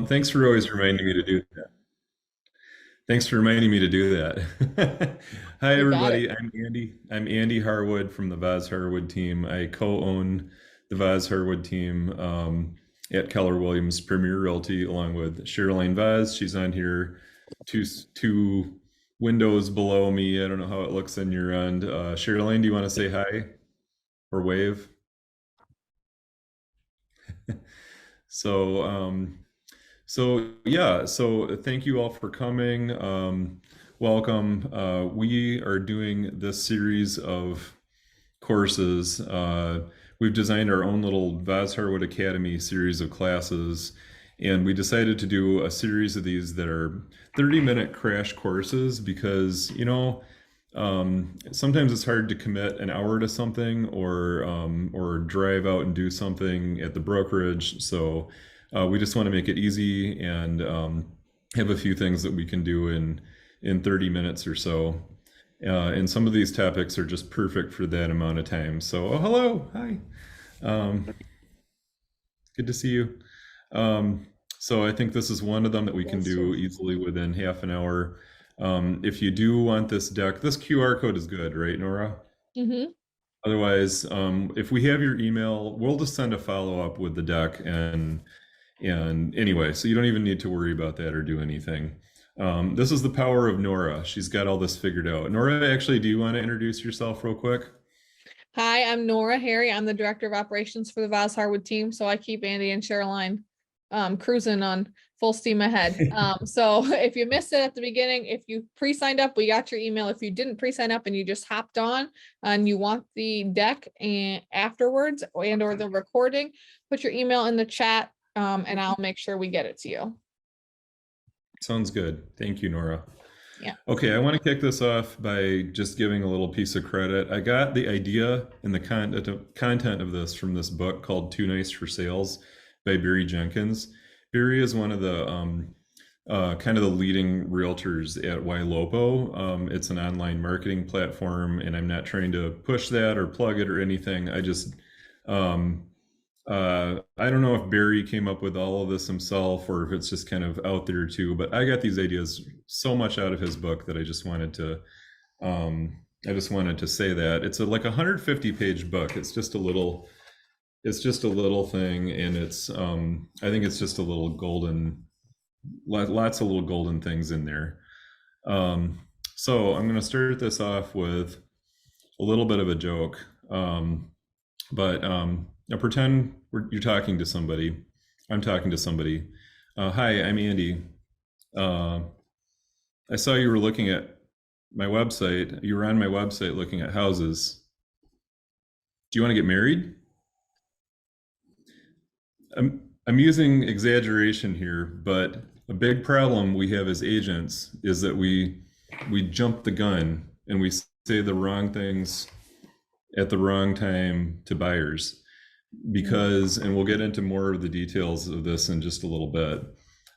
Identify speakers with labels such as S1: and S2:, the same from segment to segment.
S1: Thanks for always reminding me to do that. Thanks for reminding me to do that. Hi,
S2: You got it.
S1: everybody. I'm Andy. I'm Andy Harwood from the Vaz+Harwood team. I co-own the Vaz+Harwood team at Keller Williams Premier Realty, along with Cheryline Vaz. She's on here, two windows below me. I don't know how it looks on your end. Cheryline, do you want to say hi or wave? So, so thank you all for coming. Welcome. We are doing this series of courses. We've designed our own little Vaz+Harwood Academy series of classes, and we decided to do a series of these that are 30-minute crash courses because, sometimes it's hard to commit an hour to something or drive out and do something at the brokerage. So we just want to make it easy and have a few things that we can do in 30 minutes or so. And some of these topics are just perfect for that amount of time. So, oh, hello, hi, um, good to see you. So I think this is one of them that we can
S2: Yes, sir.
S1: do easily within half an hour. If you do want this deck, this QR code is good, right, Nora?
S2: Mm-hmm.
S1: Otherwise, if we have your email, we'll just send a follow-up with the deck and anyway, so you don't even need to worry about that or do anything. This is the power of Nora. She's got all this figured out. Nora, actually, do you want to introduce yourself real quick?
S2: Hi, I'm Nora Harry. I'm the director of operations for the Vaz+Harwood team. So I keep Andy and Cheryline cruising on full steam ahead. So if you missed it at the beginning, if you pre-signed up, we got your email. If you didn't pre-sign up and you just hopped on and you want the deck and afterwards and or the recording, put your email in the chat and I'll make sure we get it to you.
S1: Sounds good. Thank you, Nora.
S2: Yeah.
S1: Okay, I want to kick this off by just giving a little piece of credit. I got the idea and the content of this from this book called Too Nice for Sales by Barry Jenkins. Barry is one of the kind of the leading realtors at YLOPO. It's an online marketing platform, and I'm not trying to push that or plug it or anything. I just I don't know if Barry came up with all of this himself or if it's just kind of out there too, but I got these ideas so much out of his book that I just wanted to say that it's like a 150-page book. It's just a little thing, and I think it's just a little golden, lots of little golden things in there. So I'm going to start this off with a little bit of a joke. But now pretend you're talking to somebody. I'm talking to somebody. Hi, I'm Andy. Uh, I saw you were looking at my website. You were on my website looking at houses. Do you want to get married? I'm using exaggeration here, but a big problem we have as agents is that we jump the gun and we say the wrong things at the wrong time to buyers because, and we'll get into more of the details of this in just a little bit,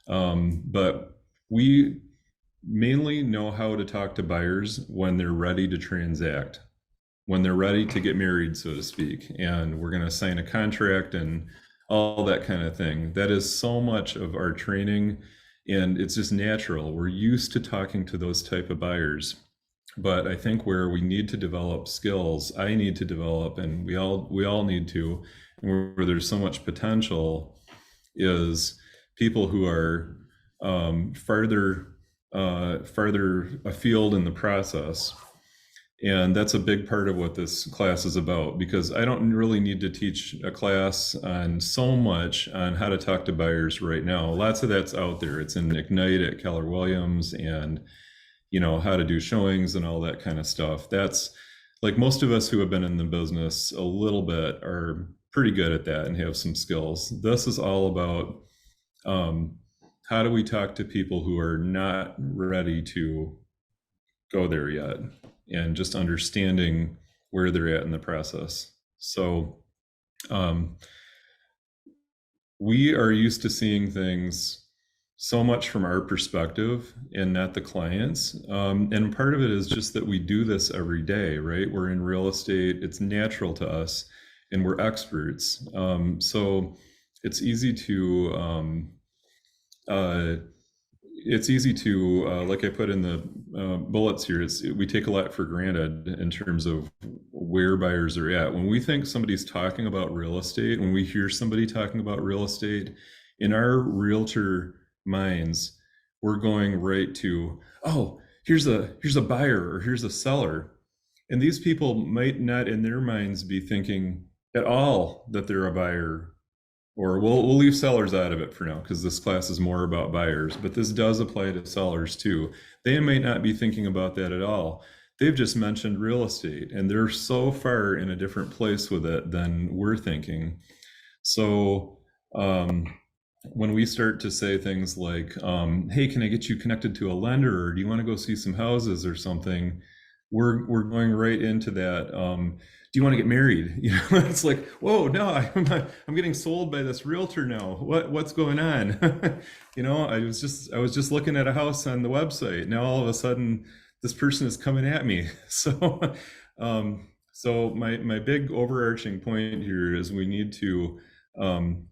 S1: but we mainly know how to talk to buyers when they're ready to transact, when they're ready to get married, so to speak, and we're going to sign a contract and all that kind of thing. That is so much of our training, and it's just natural. We're used to talking to those type of buyers. But I think where we need to develop skills, I need to develop, and we all need to, and where there's so much potential, is people who are farther afield in the process. And that's a big part of what this class is about, because I don't really need to teach a class on so much on how to talk to buyers right now. Lots of that's out there. It's in Ignite at Keller Williams, and how to do showings and all that kind of stuff. That's like most of us who have been in the business a little bit are pretty good at that and have some skills. This is all about how do we talk to people who are not ready to go there yet, and just understanding where they're at in the process. So we are used to seeing things so much from our perspective and not the clients. And part of it is just that we do this every day, right? We're in real estate, it's natural to us, and we're experts. So it's easy to it's easy to, like I put in the bullets here, we take a lot for granted in terms of where buyers are at. When we think somebody's talking about real estate, when we hear somebody talking about real estate, in our realtor minds, we're going right to, oh, here's a buyer or here's a seller. And these people might not in their minds be thinking at all that they're a buyer, or we'll leave sellers out of it for now because this class is more about buyers, but this does apply to sellers too. They might not be thinking about that at all. They've just mentioned real estate and they're so far in a different place with it than we're thinking. So when we start to say things like, hey, can I get you connected to a lender, or do you want to go see some houses or something, we're going right into that. Do you want to get married? You know, it's like, whoa, no, I'm getting sold by this realtor now. What's going on? You know, I was just looking at a house on the website. Now all of a sudden, this person is coming at me. So, so my big overarching point here is we need to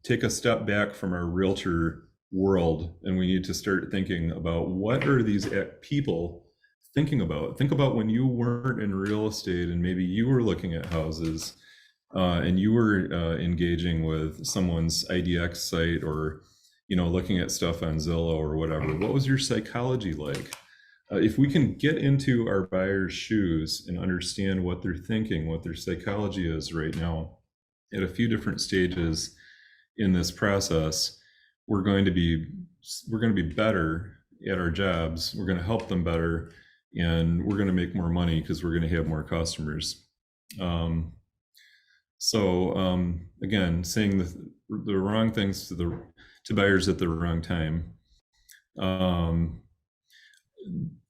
S1: take a step back from our realtor world, and we need to start thinking about what are these people thinking about. Think about when you weren't in real estate and maybe you were looking at houses and you were engaging with someone's IDX site, or looking at stuff on Zillow or whatever. What was your psychology like? If we can get into our buyers' shoes and understand what they're thinking, what their psychology is right now at a few different stages in this process, we're going to be better at our jobs. We're going to help them better, and we're going to make more money because we're going to have more customers. Again, saying the wrong things to buyers at the wrong time.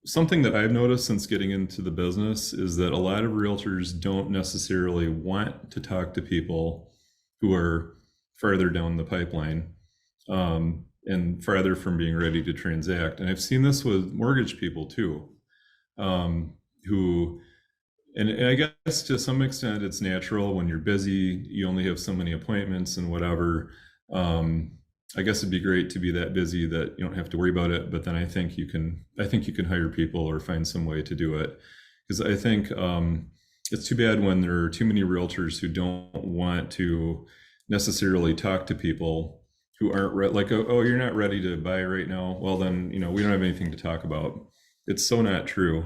S1: Something that I've noticed since getting into the business is that a lot of realtors don't necessarily want to talk to people who are farther down the pipeline and farther from being ready to transact. And I've seen this with mortgage people too, who, and I guess to some extent it's natural when you're busy, you only have so many appointments and whatever. I guess it'd be great to be that busy that you don't have to worry about it. But then I think you can hire people or find some way to do it. Because I think it's too bad when there are too many realtors who don't want to necessarily talk to people who aren't like, oh, you're not ready to buy right now. Well, then, we don't have anything to talk about. It's so not true.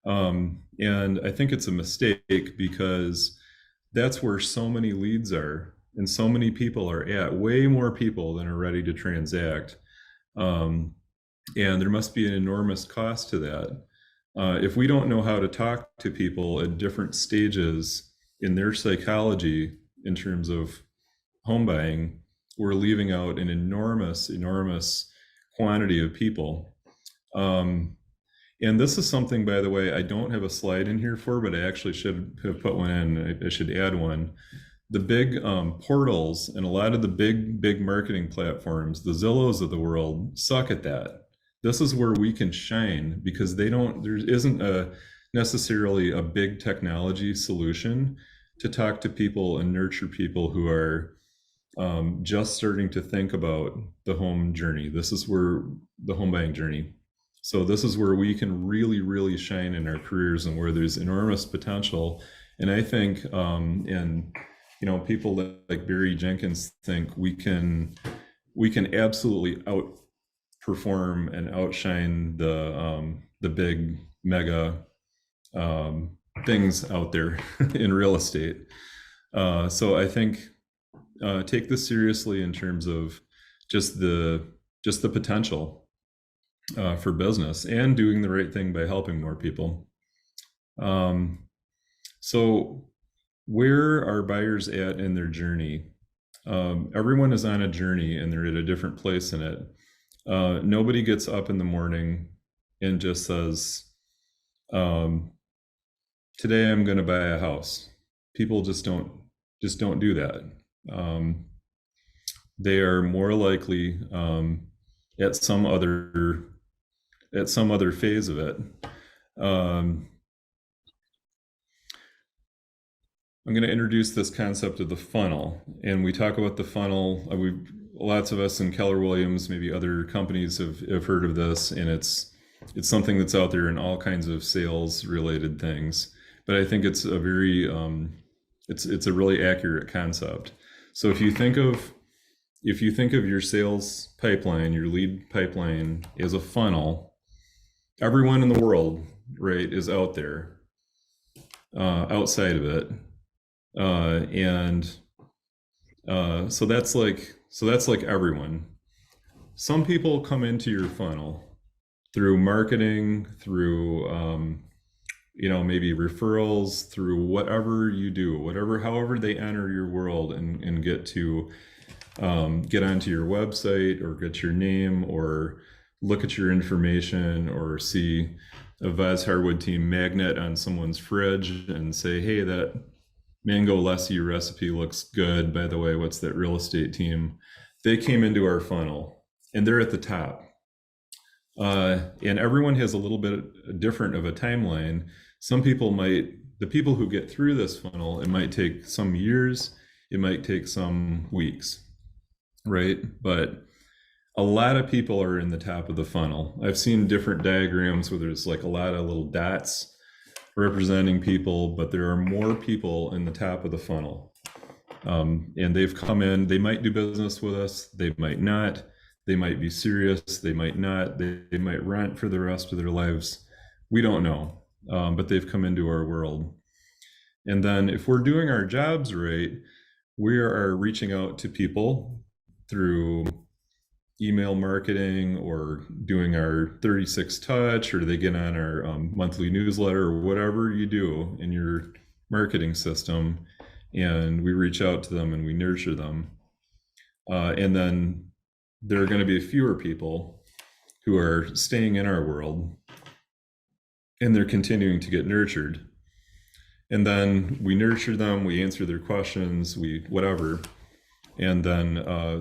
S1: And I think it's a mistake because that's where so many leads are. And so many people are at, way more people than are ready to transact. And there must be an enormous cost to that. If we don't know how to talk to people at different stages in their psychology in terms of home buying, we're leaving out an enormous quantity of people. And this is something, by the way, I don't have a slide in here for, but I actually should have put one in. I should add one. The big portals and a lot of the big marketing platforms, the Zillows of the world, suck at that. This is where we can shine because there isn't necessarily a big technology solution to talk to people and nurture people who are just starting to think about the home journey. This is where the home buying journey. So this is where we can really shine in our careers and where there's enormous potential. And I think, people like Barry Jenkins think we can absolutely outperform and outshine the big mega things out there in real estate. So I think take this seriously in terms of just the potential for business and doing the right thing by helping more people. So where are buyers at in their journey? Everyone is on a journey and they're at a different place in it. Nobody gets up in the morning and just says, today I'm going to buy a house. People just don't do that. They are more likely at some other phase of it. I'm going to introduce this concept of the funnel, and we talk about the funnel. lots of us in Keller Williams, maybe other companies have heard of this, and it's something that's out there in all kinds of sales related things. But I think it's a very it's a really accurate concept. So if you think of your sales pipeline, your lead pipeline as a funnel, everyone in the world, right, is out there outside of it, and so that's like everyone. Some people come into your funnel through marketing, through maybe referrals, through whatever you do, however they enter your world and get onto your website or get your name or look at your information or see a Vaz+Harwood team magnet on someone's fridge and say, hey, that mango lassi recipe looks good. By the way, what's that real estate team? They came into our funnel and they're at the top. And everyone has a little bit different of a timeline. The people who get through this funnel, it might take some years, it might take some weeks, right? But a lot of people are in the top of the funnel. I've seen different diagrams where there's like a lot of little dots representing people, but there are more people in the top of the funnel. And they've come in, they might do business with us, they might not, they might be serious, they might not, they might rent for the rest of their lives. We don't know, but they've come into our world. And then if we're doing our jobs right, we are reaching out to people through email marketing or doing our 36 touch, or they get on our monthly newsletter or whatever you do in your marketing system, and we reach out to them and we nurture them. And then there are going to be fewer people who are staying in our world and they're continuing to get nurtured. And then we nurture them, we answer their questions, whatever. And then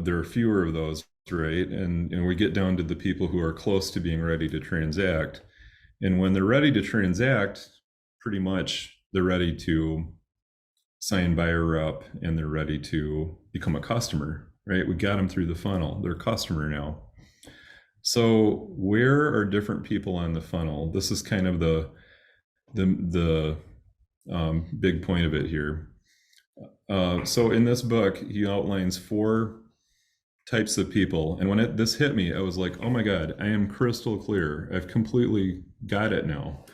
S1: there are fewer of those, right? And we get down to the people who are close to being ready to transact. And when they're ready to transact, pretty much they're ready to sign buyer up and they're ready to become a customer, right? We got them through the funnel. They're a customer now. So where are different people on the funnel? This is kind of the big point of it here. So in this book, he outlines 4 types of people. And when this hit me, I was like, oh my God, I am crystal clear. I've completely got it now.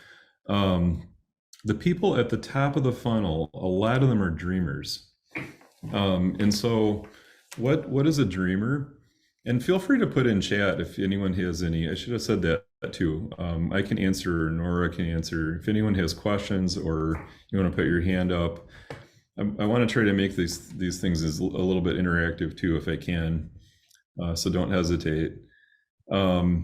S1: The people at the top of the funnel, a lot of them are dreamers. And so what is a dreamer? And feel free to put in chat if anyone has any. I should have said that too. I can answer, Nora can answer. If anyone has questions or you want to put your hand up, I want to try to make these things as a little bit interactive too, if I can. So don't hesitate. So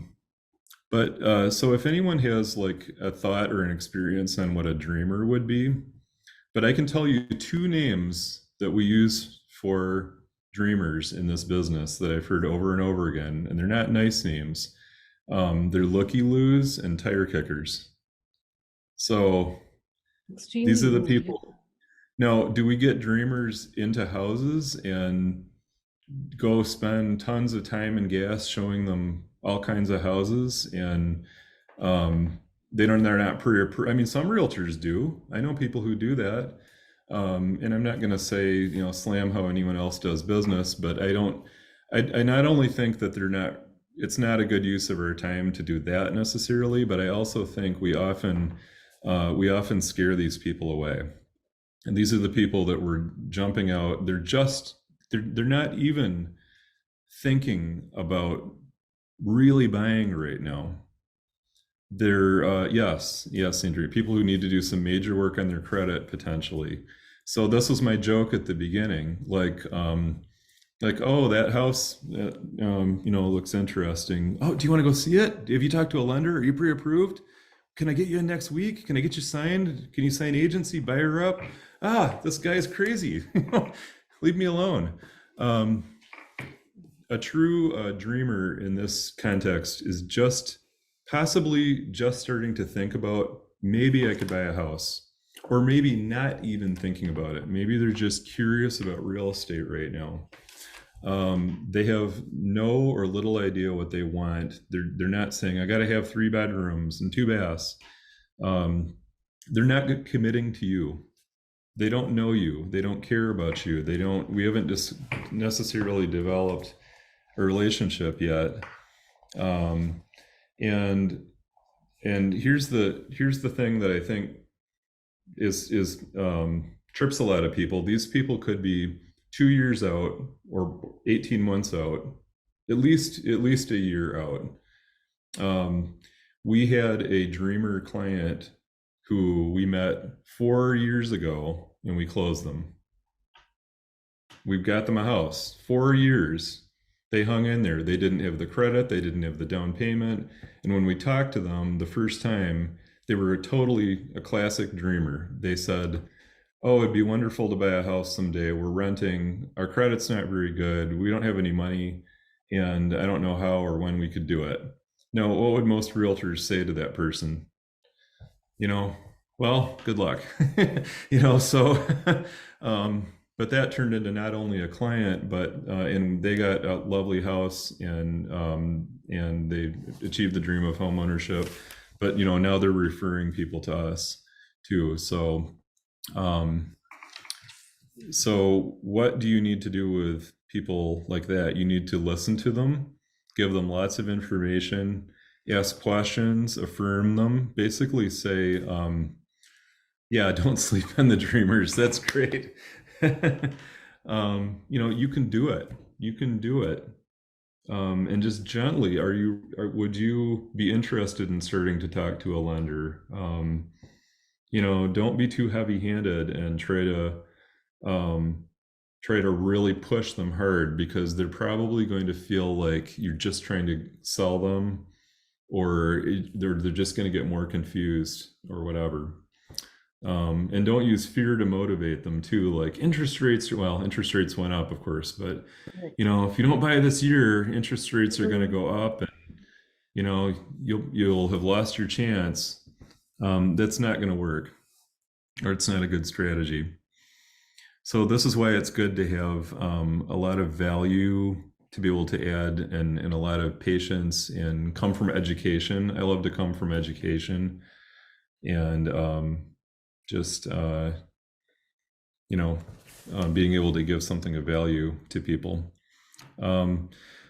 S1: if anyone has like a thought or an experience on what a dreamer would be, but I can tell you 2 names that we use for dreamers in this business that I've heard over and over again, and they're not nice names. They're looky-loos and tire kickers. So these are the people. Now, do we get dreamers into houses and go spend tons of time and gas showing them all kinds of houses, and they're not pre-approved? I mean, some realtors do. I know people who do that. And I'm not going to say, slam how anyone else does business, but I not only think that it's not a good use of our time to do that necessarily, but I also think we often scare these people away. And these are the people that we're jumping out. They're not even thinking about really buying right now. They're, yes, Andrea, people who need to do some major work on their credit potentially. So this was my joke at the beginning, like, oh, that house, looks interesting. Oh, do you want to go see it? Have you talked to a lender? Are you pre-approved? Can I get you in next week? Can I get you signed? Can you sign agency, buyer up? This guy's crazy. Leave me alone. A true dreamer in this context is possibly just starting to think about, maybe I could buy a house, or maybe not even thinking about it. Maybe they're just curious about real estate right now. They have no or little idea what they want. They're not saying, I got to have 3 bedrooms and 2 baths. They're not committing to you. They don't know you. They don't care about you. We haven't just necessarily developed a relationship yet. Um, and here's the thing that I think is trips a lot of people. These people could be 2 years out or 18 months out, at least a year out. We had a dreamer client who we met 4 years ago and we closed them. We've got them a house. 4 years. They hung in there. They didn't have the credit. They didn't have the down payment. And when we talked to them the first time, they were totally a classic dreamer. They said, oh, it'd be wonderful to buy a house someday. We're renting. Our credit's not very good. We don't have any money. And I don't know how or when we could do it. Now, what would most realtors say to that person? Well, good luck. So but that turned into not only a client, but and they got a lovely house and they achieved the dream of home ownership. But now they're referring people to us too. So what do you need to do with people like that? You need to listen to them, give them lots of information, ask questions, affirm them, basically say, yeah, don't sleep on the dreamers. That's great. You can do it. You can do it. And just gently, would you be interested in starting to talk to a lender? Don't be too heavy-handed and try to really push them hard, because they're probably going to feel like you're just trying to sell them, or they're just going to get more confused or whatever. And don't use fear to motivate them too. Like interest rates went up, of course, but if you don't buy this year, interest rates are going to go up, and you'll have lost your chance. That's not going to work, or it's not a good strategy. So this is why it's good to have a lot of value to be able to add, and a lot of patience, and come from education. I love to come from education, and just being able to give something of value to people.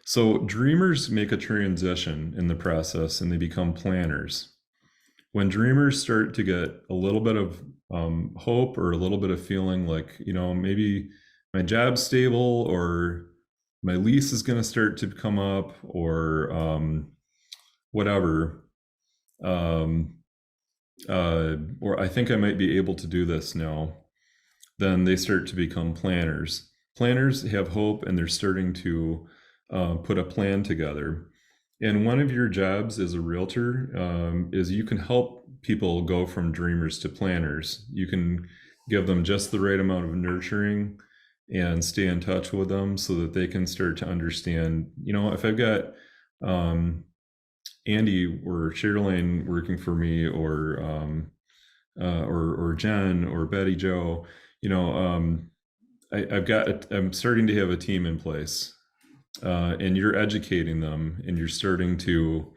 S1: So dreamers make a transition in the process and they become planners. When dreamers start to get a little bit of hope, or a little bit of feeling like, maybe my job's stable, or my lease is going to start to come up, or whatever, or I think I might be able to do this now, then they start to become planners. Planners have hope, and they're starting to put a plan together. And one of your jobs as a realtor is you can help people go from dreamers to planners. You can give them just the right amount of nurturing and stay in touch with them so that they can start to understand, if I've got Andy or Sherilyn working for me, or Jen or Betty Jo, I'm starting to have a team in place, and you're educating them, and you're starting to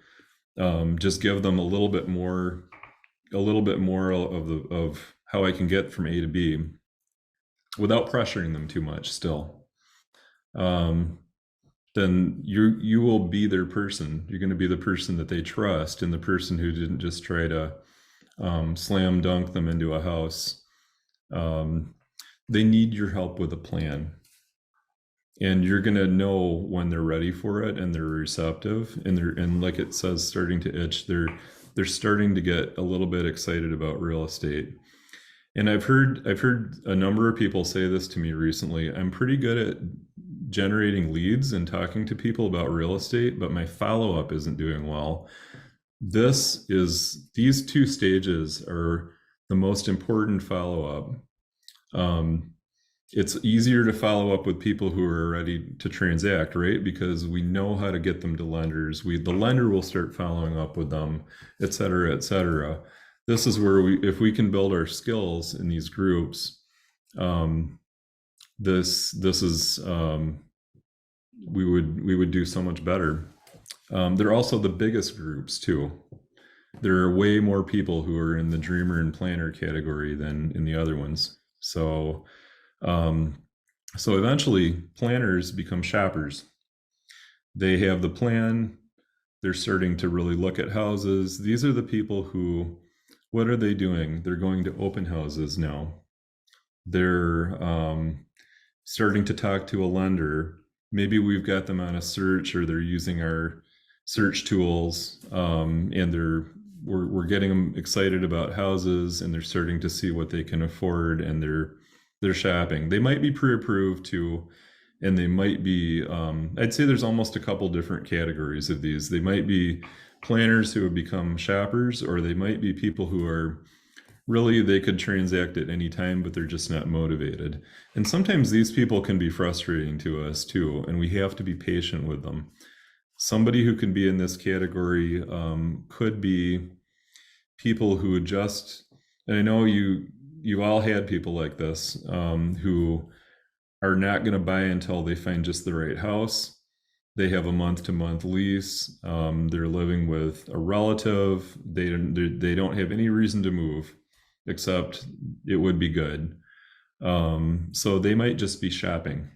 S1: just give them a little bit more of how I can get from A to B without pressuring them too much still. Then you will be their person. You're going to be the person that they trust, and the person who didn't just try to slam dunk them into a house. They need your help with a plan, and you're going to know when they're ready for it, and they're receptive, and like it says, starting to itch. They're starting to get a little bit excited about real estate. And I've heard a number of people say this to me recently. I'm pretty good at generating leads and talking to people about real estate, but my follow-up isn't doing well. These 2 stages are the most important follow-up. It's easier to follow up with people who are ready to transact, right? Because we know how to get them to lenders. The lender will start following up with them, et cetera, et cetera. This is where if we can build our skills in these groups, this is we would do so much better. They're also the biggest groups too. There are way more people who are in the dreamer and planner category than in the other ones. Um, so eventually planners become shoppers. They have the plan. They're starting to really look at houses. These are the people who, what are they doing? They're going to open houses now. They're starting to talk to a lender. Maybe we've got them on a search, or they're using our search tools, and we're getting them excited about houses, and they're starting to see what they can afford, and they're shopping. They might be pre-approved too, and they might be. I'd say there's almost a couple different categories of these. They might be planners who have become shoppers, or they might be people who are really, they could transact at any time, but they're just not motivated. And sometimes these people can be frustrating to us too, and we have to be patient with them. Somebody who can be in this category could be people who just, and I know you all had people like this, who are not going to buy until they find just the right house. They have a month-to-month lease. They're living with a relative. They don't have any reason to move, except it would be good. So they might just be shopping.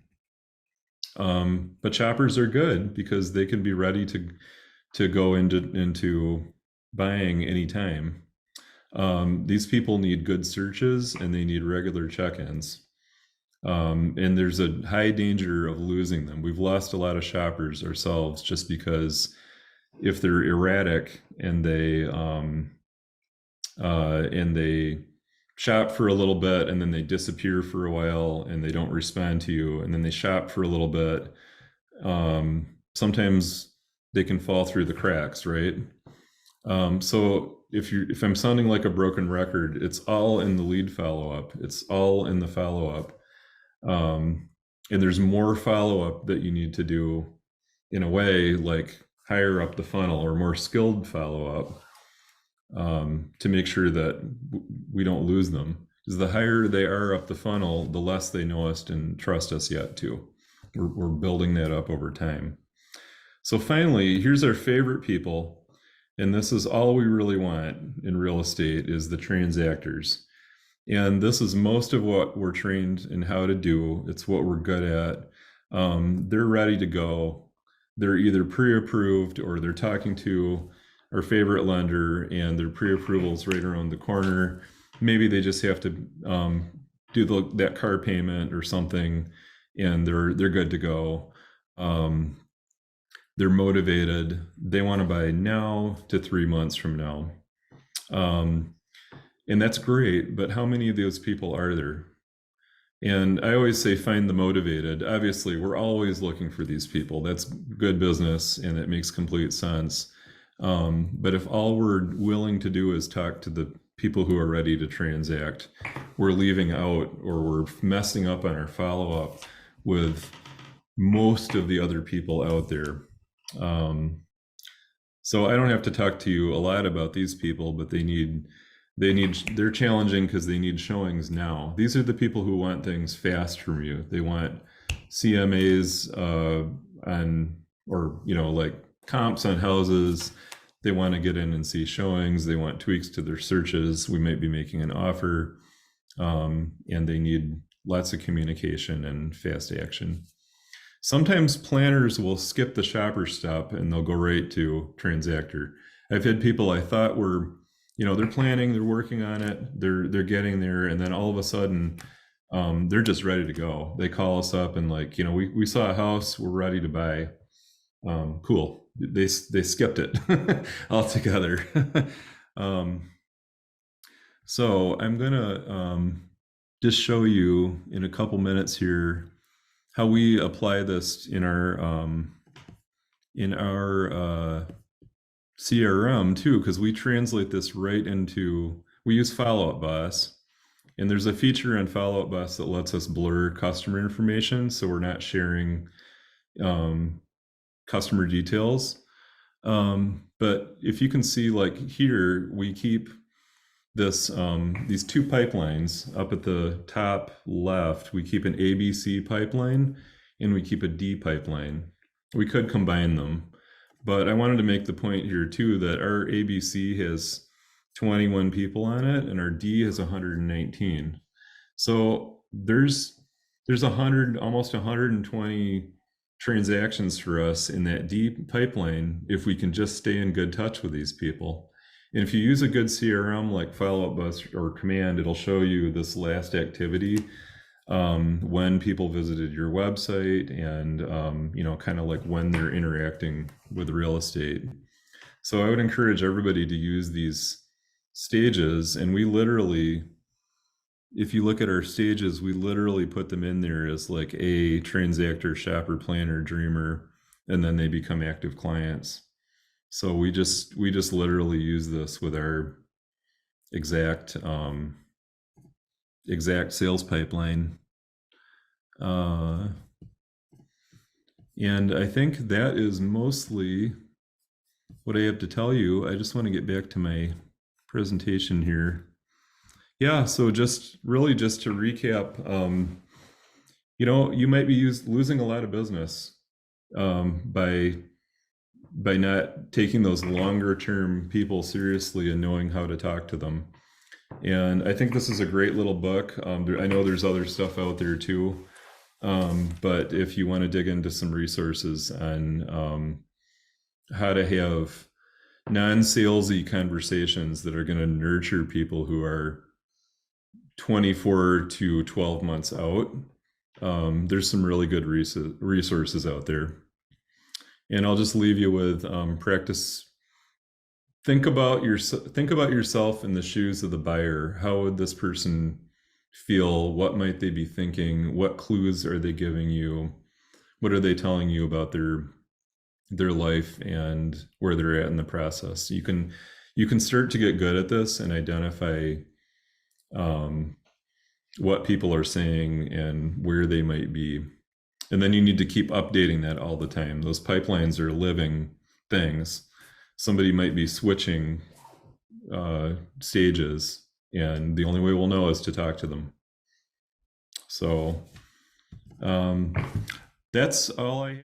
S1: But shoppers are good because they can be ready to go into buying anytime. These people need good searches, and they need regular check-ins. And there's a high danger of losing them. We've lost a lot of shoppers ourselves just because if they're erratic and they shop for a little bit and then they disappear for a while and they don't respond to you, and then they shop for a little bit, sometimes they can fall through the cracks, right? So if I'm sounding like a broken record, it's all in the lead follow-up. It's all in the follow-up. And there's more follow-up that you need to do, in a way, like higher up the funnel, or more skilled follow-up, to make sure that we don't lose them. Because the higher they are up the funnel, the less they know us and trust us yet too. We're building that up over time. So finally, here's our favorite people. And this is all we really want in real estate, is the transactors. And this is most of what we're trained in how to do. It's what we're good at. They're ready to go. They're either pre-approved, or they're talking to our favorite lender, and their pre-approval's right around the corner. Maybe they just have to do that car payment or something, and they're good to go. They're motivated. They want to buy now to 3 months from now. And that's great, but how many of those people are there? And I always say find the motivated. Obviously, we're always looking for these people. That's good business, and it makes complete sense. But if all we're willing to do is talk to the people who are ready to transact, we're leaving out, or we're messing up on our follow-up with most of the other people out there. So I don't have to talk to you a lot about these people, but they're challenging because they need showings now. These are the people who want things fast from you. They want CMAs like comps on houses. They want to get in and see showings. They want tweaks to their searches. We might be making an offer, and they need lots of communication and fast action. Sometimes planners will skip the shopper step and they'll go right to transactor. I've had people I thought were, they're planning, they're working on it, they're getting there, and then all of a sudden, they're just ready to go. They call us up and we saw a house, we're ready to buy. Cool. They skipped it altogether. So I'm gonna just show you in a couple minutes here how we apply this in our CRM too, because we translate this right into, we use Follow-Up Boss, and there's a feature in Follow-Up Boss that lets us blur customer information, so we're not sharing customer details. But if you can see, like here, we keep this these two pipelines up at the top left. We keep an ABC pipeline, and we keep a D pipeline. We could combine them, but I wanted to make the point here too that our ABC has 21 people on it and our D has 119. So there's 100, almost 120 transactions for us in that D pipeline if we can just stay in good touch with these people. And if you use a good CRM like Follow Up Bus or Command, it'll show you this last activity, when people visited your website, and kind of like when they're interacting with real estate. So I would encourage everybody to use these stages, and we literally, if you look at our stages, we literally put them in there as like a transactor, shopper, planner, dreamer, and then they become active clients. So we just literally use this with our exact sales pipeline. And I think that is mostly what I have to tell you. I just want to get back to my presentation here. Yeah, so just to recap, you might be losing a lot of business by not taking those longer term people seriously and knowing how to talk to them. And I think this is a great little book. I know there's other stuff out there too, but if you want to dig into some resources on how to have non-salesy conversations that are going to nurture people who are 24 to 12 months out, there's some really good resources out there. And I'll just leave you with practice. Think about yourself in the shoes of the buyer. How would this person feel? What might they be thinking? What clues are they giving you? What are they telling you about their life and where they're at in the process? You can start to get good at this and identify what people are saying and where they might be. And then you need to keep updating that all the time. Those pipelines are living things. Somebody might be switching stages, and the only way we'll know is to talk to them. So that's all I